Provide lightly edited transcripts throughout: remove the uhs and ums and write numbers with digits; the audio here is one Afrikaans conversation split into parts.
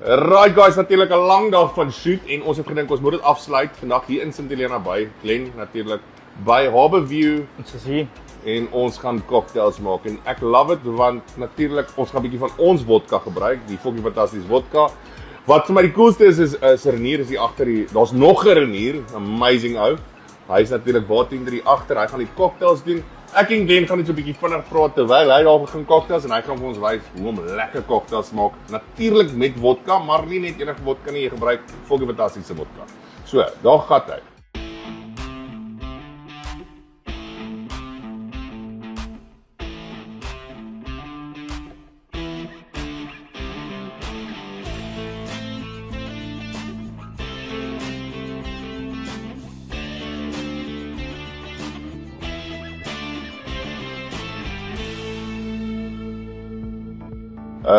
Right guys, natuurlik 'n lang dag van shoot en ons het gedink ons moet dit afsluit vandag hier in St Helena Bay. Glen natuurlik by Harbourview. Ons is hier. En ons gaan cocktails maak en ek love it want natuurlik ons gaan 'n bietjie van ons vodka gebruik, die fokkie fantastiese vodka. Wat vir my die coolste is Renier is hier agter die. Daar's nog 'n Renier, amazing ou. Hy's natuurlik bartender hier agter. Hy gaan die cocktails doen. Ek en Glen gaan net so 'n bietjie vinnig praat terwyl hy daar begin cocktails en hy gaan vir ons wys hoe om lekker cocktails maak. Natuurlik met vodka, maar nie net enige vodka nie, jy gebruik fokkie fantastiese vodka. So, daar gaan hy.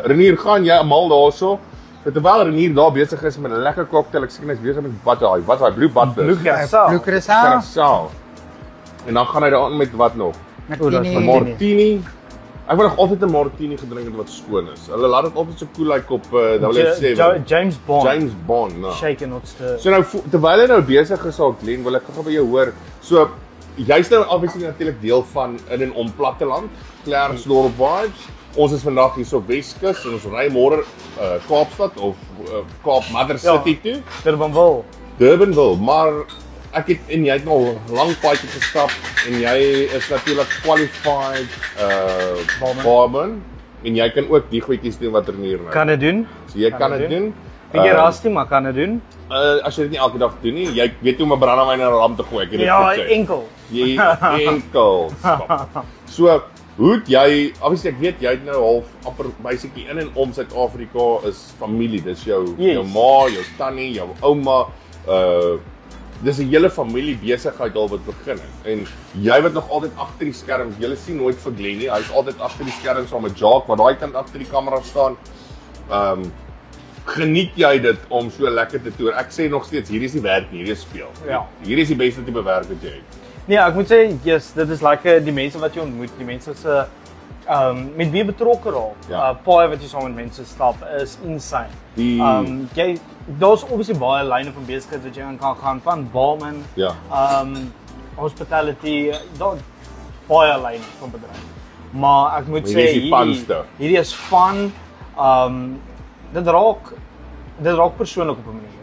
Renier, gaan jy almal daarso? Terwyl Renier daar besig is met 'n lekker cocktail, ek seker hy's besig met wat daai Blue Butler. Blue Curaçao. En dan gaan hy daaraan met wat nog? Martini. Ek wou nog altyd 'n martini gedrink het wat skoon is. Hulle laat dit altyd so cool lyk op 007. James Bond. James Bond, nou. Shaken not stirred. So nou terwyl hy nou besig is al Glen, wil ek gou by jou hoor. So jy's nou obviously natuurlik deel van in en om Platteland, Klerksdorp vibes. Ons is vandag hier so Weskus en ons ry môre Kaapstad of Kaap Mother City toe. Durbanville, maar ek het en jy het nog 'n lang paadjie gestap en jy is natuurlik qualified barman en jy kan ook die goedjies doen wat Renier nou. Kan dit doen? So jy kan dit doen. Bietjie rusty, maar kan dit doen. As jy dit nie elke dag doen nie, jy weet hoe om 'n brandewyn in 'n ram te gooi. Ek het dit gecheck. Enkel. Jy enkel. So hoe jy, obviously ek weet jy het nou half amper basically in en om Suid-Afrika is familie. Dis jou ma, jou tannie, jou ouma, dis 'n hele familie besigheid al wat begin het. En jy wat nog altyd agter die skerms, jy sien nooit vir Glen nie. Hy's altyd agter die skerms saam met Jacques wat daai kant agter die kamera staan. Geniet jy dit om so lekker te toer? Ek sê nog steeds hierdie is die werk nie, hierdie is speel. Ja. Hierdie is die beste tipe werk wat jy het. Nee, ek moet sê, yes, dit is lekker die mense wat jy ontmoet, die mense se met wie betrokke raak. Paai wat jy saam met mense stap is insane. Daar's obviously baie lyne van besigheid wat jy kan gaan van barman, hospitality, daar baie lyne van bedryf. Maar ek moet sê hierdie is fun. Dit raak persoonlik op 'n manier.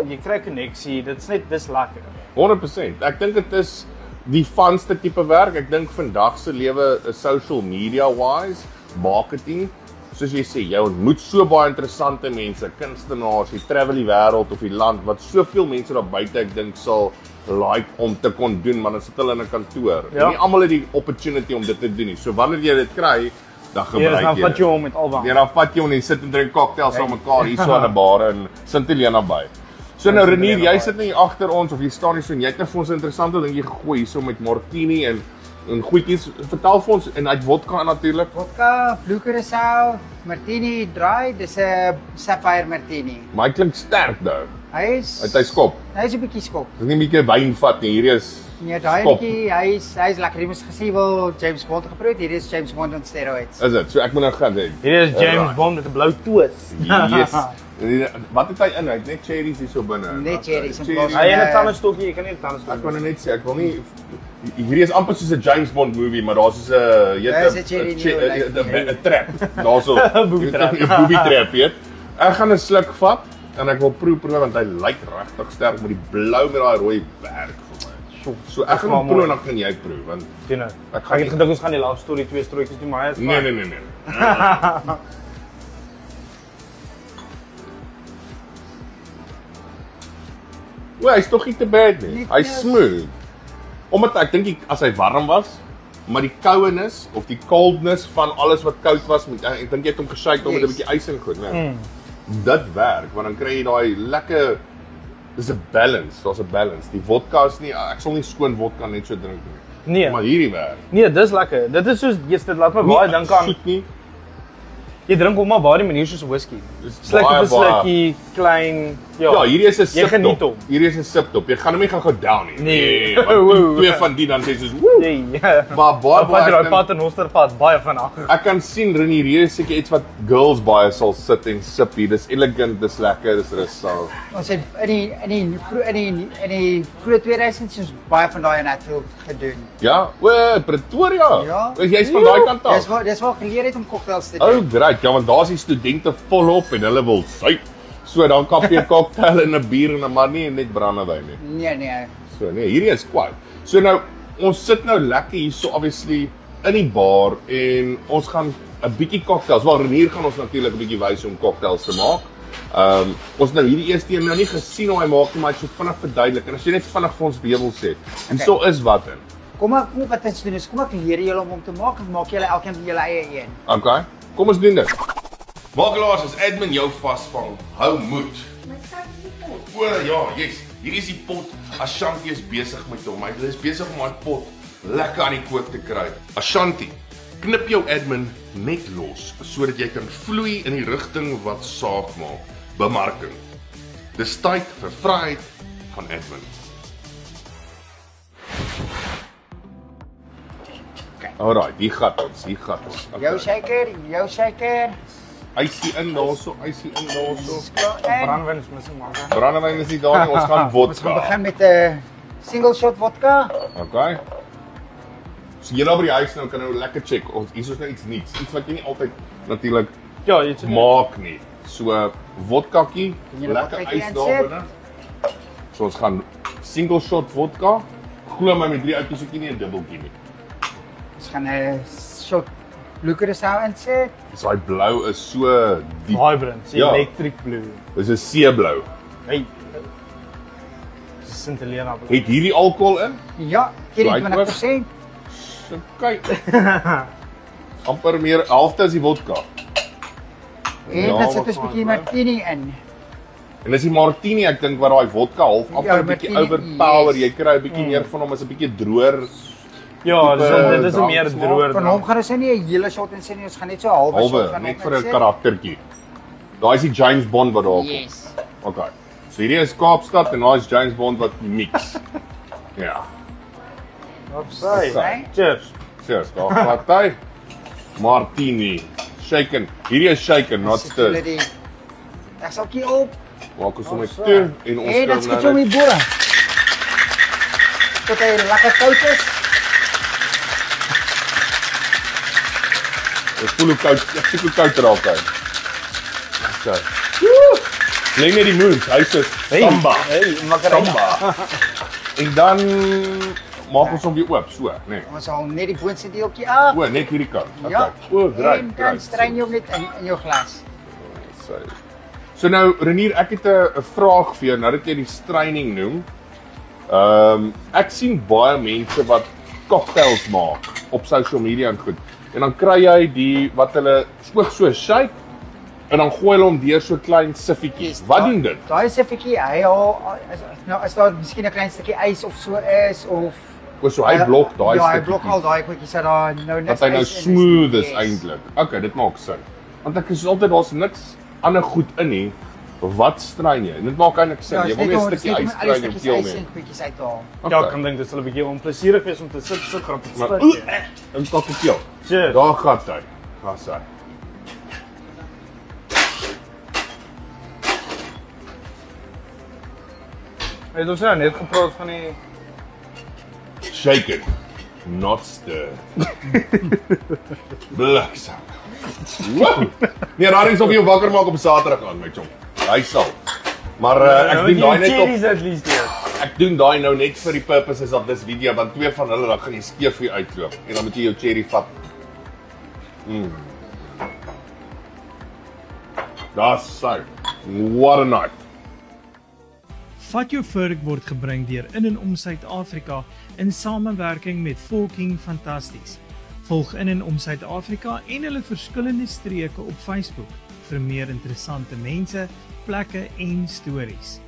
Jy kry 'n koneksie, dis lekker. 100%. Ek dink dit is die funste tipe werk. Ek dink vandag se lewe is social media wise, marketing. Soos jy sê, jy ontmoet so baie interessante mense, kunstenaars, jy travel die wêreld of die land wat soveel mense daar buite ek dink sal like om te kon doen, maar dan sit hulle in 'n kantoor. En nie almal het die opportunity om dit te doen nie. So wanneer jy dit kry, dan gebruik jy. Dan vat jy hom met albei. Dan vat jy hom en sit en drink cocktails saam mekaar hier so aan 'n bar in St Helena Bay. So nou Renier, jy sit nie agter ons of jy staan nie so en jy het net vir ons 'n interessante ding hier gegooi hierso met martini en goedjies. Vertel vir ons en uit vodka natuurlik. Vodka, Blue Curaçao, martini dry, dis 'n sapphire martini. Maar hy klink sterk nou. Hy skop. Hy's 'n bietjie skop. Dis nie 'n bietjie wyn vat nie. Hierdie is nee, daai bietjie, hy's lekker. Jy moes gesê wil James Bond geproe. Hierdie is James Bond on steroids. Is dit? So ek moet nou gaan hê. Hierdie is James Bond met 'n blou toos. Yes. Wat het hy in? Hy het net cherries hier so binne. Net cherries en bos. Hy het 'n tandenstokkie, jy kan nie 'n tandenstokkie. Ek kan net sê ek wil nie hierdie is amper soos 'n James Bond movie, maar daar's soos 'n trap. Daarso 'n booby trap, weet. Ek gaan 'n sluk vat en ek wil proe want hy lyk regtig sterk met die blou met daai rooi werk vir my. So ek gaan proe en dan kan jy proe want ek het gedink ons gaan die love story 2 strootjies doen, maar hy is nee. Well, hy's tog nie te bad nie. Hy's smooth. Omdat ek dink as hy warm was, maar die kouenis of die coldness van alles wat koud was, ek dink jy het hom geshake met 'n bietjie ys en goed, né? Dit werk, want dan kry jy daai lekker dis 'n balance, daar's 'n balance. Die vodka is nie ek sal nie skoon vodka net so drink nie. Nee. Maar hierdie werk. Nee, dis lekker. Dit is soos dit laat my baie dink aan soet nie. Jy drink hom maar baie manier soos whisky. Slukkie, klein. Ja, hierdie is 'n sip top. Hierdie is 'n sip top. Jy gaan hom nie gaan go down nie. Nee. Twee van die dan sê soos woe. Maar baie pad en Osterpad baie vinnig. Ek kan sien Renier hier is seker iets wat girls baie sal sit en sip hier. Dis elegant, dis lekker, dis rustig. Ons het in die vroeë 2000s ons baie van daai in Hatfield gedoen. Ja, Pretoria. Ja. Jy's van daai kant af. Dis waar geleer het om cocktails te Oh, doen. great. Ja, want daar's die studente volop en hulle wil suip. So dan kap jy 'n cocktail en 'n bier en 'n maar nie net brandewyn nie. Nee. So nee, hierdie is kwaai. So nou ons sit nou lekker hierso obviously in die bar en ons gaan 'n bietjie cocktails. Wel Renier gaan ons natuurlik 'n bietjie wys hoe om cocktails te maak. Ons nou hierdie eerste een nou nie gesien hoe hy maak nie, maar hy so vinnig verduidelik. En as jy net vinnig vir ons weer wil sê. En so is wat in. Kom wat ons doen is kom ek leer julle om te maak en maak julle elkeen van julle eie een. Okay. Kom ons doen dit. Makelaars, as admin jou vasvang, hou moed. My skat is die pot. O ja, yes. Hier is die pot. Ashanti is besig met hom. Hy is besig om daai pot lekker aan die kook te kry. Ashanti, knip jou admin net los sodat jy kan vloei in die rigting wat saak maak. Bemarking. Dis tyd vir vryheid van admin. Alright, hier gaan ons. Jou shaker. Ysie in daarso, ysie in daarso. Brandewyn is missing maar. Brandewyn is nie daar nie, ons gaan Ons gaan vodka. begin met 'n single shot vodka. Okay. So julle by die huis nou kan nou lekker check. Hier is nou iets nuuts. Iets wat jy nie altyd natuurlik Ja, jy sê maak nie. So vodkakkie, Julle lekker vodkakkie ys insit. daar binne. So ons gaan single shot vodka. Glo my met 3 outjies ook nie 'n dubbeltjie nie. Ons gaan 'n shot Lucasau insit. So daai blou is so diep. vibrant, Ja. electric blue. Dis 'n seeblou. Hey. Dis Sint-Helena. Het hierdie alkohol in? Ja, 24%. So kyk. Amper meer halfte as die vodka. En dan sit ons 'n bietjie martini in. En dis die martini ek dink wat daai vodka half amper Ja, 'n bietjie martini, overpower. yes. Jy kry 'n bietjie meer van hom, is 'n bietjie droër. Ja, Tipe dit is 'n meer dranksmaak droër. Van hom gaan ons nie 'n hele shot insit nie, ons gaan net so 'n halwe shot Halwe, van net hom vir 'n insit. karaktertjie. Daai is die James Bond wat daar kom. Yes. Okay. So hierdie is Kaapstad en daai is James Bond wat mix. Ja. Opsy. Okay. Cheers. Cheers. Daar vat hy. Martini. Shaken. Hierdie is shaken, not Sit julle stirred. die Ekseltjie op. Maak ons hom met so. toe en ons En dan kan skiet jy hom in die bolle. Tot hy lekker koud is. Ek voel hoe koud, ek voel hoe koud raak hy. Okay. Lê net die moons, hy sê samba. Hey, makarena. Samba. En dan maak ons hom weer oop, so, nee. Ons haal net die boonste deeltjie af. O, net hierdie kant. Ja. Okay. O, great. En dan stryn jy hom net in jou glas. So nou Renier, ek het 'n vraag vir jou nou dat jy die straining noem. Ek sien baie mense wat cocktails maak op social media en goed. En dan kry jy die wat hulle ook so shake en dan gooi hulle hom deur so klein siffietjies. Wat doen dit? Daai siffietjie, hy haal as daar miskien 'n klein stukkie ys of so is of O, so hy blok daai Ja, hy stukkietjies. blok al daai goedjies uit daar nou Dat niks. hy nou ys in smooth is Yes. eintlik. Okay, dit maak sin. Want ek is altyd daar's niks ander goed in nie. Wat strain jy? Dit maak eintlik sin. Ja, Jy wil net 'n stukkie ys kry kry in jou keel ys nie. en goedjies uithaal. Ja, ek kan dink dit sal 'n bietjie onplesierig wees om te sit so krap te Maar stuk. en tot die keel. Cheers. Daar gaan hy. Gas hy. Het ons nou net gepraat van die Shake it. Not stir. Bliksem. Wow. Nee, Rarings op jou wakker maak op Saterdag aan my chom. Hy sal. Maar ek doen daai net op cherries at least hier. ek doen daai nou net vir die purposes of this video want twee van hulle dan gaan jy skeef vir uitloop en dan moet jy jou cherry vat. That's so. What a night. Vat jou Vurk word gebring deur In en Om Suid-Afrika in samewerking met Volking Fantasties. Volg In en Om Suid-Afrika en hulle verskillende streke op Facebook vir meer interessante mense, plekke en stories.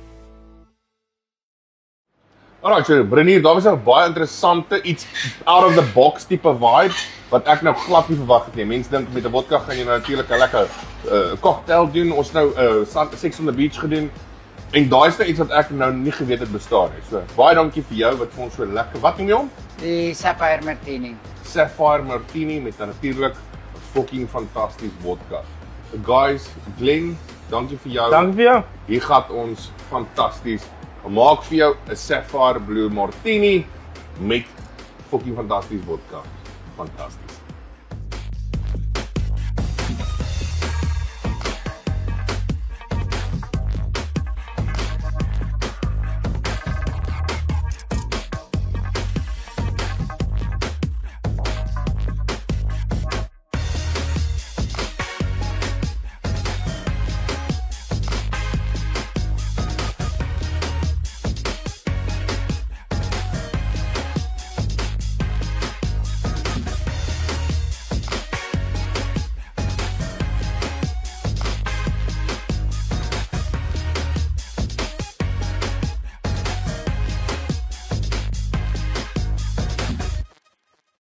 Alright, so Renier, daar was 'n baie interessante iets out of the box tipe vibe wat ek nou glad nie verwag het nie. Mense dink met 'n vodka gaan jy nou natuurlik 'n lekker cocktail doen. Ons nou Sex on the Beach gedoen. En daai is nou iets wat ek nou nie geweet het bestaan nie. So baie dankie vir jou wat vir ons so lekker. Wat noem jy hom? Die Sapphire Martini. Sapphire Martini met natuurlik 'n fucking fantasties vodka. Guys, Glenn, dankie vir jou. Dankie vir jou. Hier gaan ons fantasties. Maak vir jou 'n Sapphire Blue Martini met fucking fantasties vodka. Fantasties.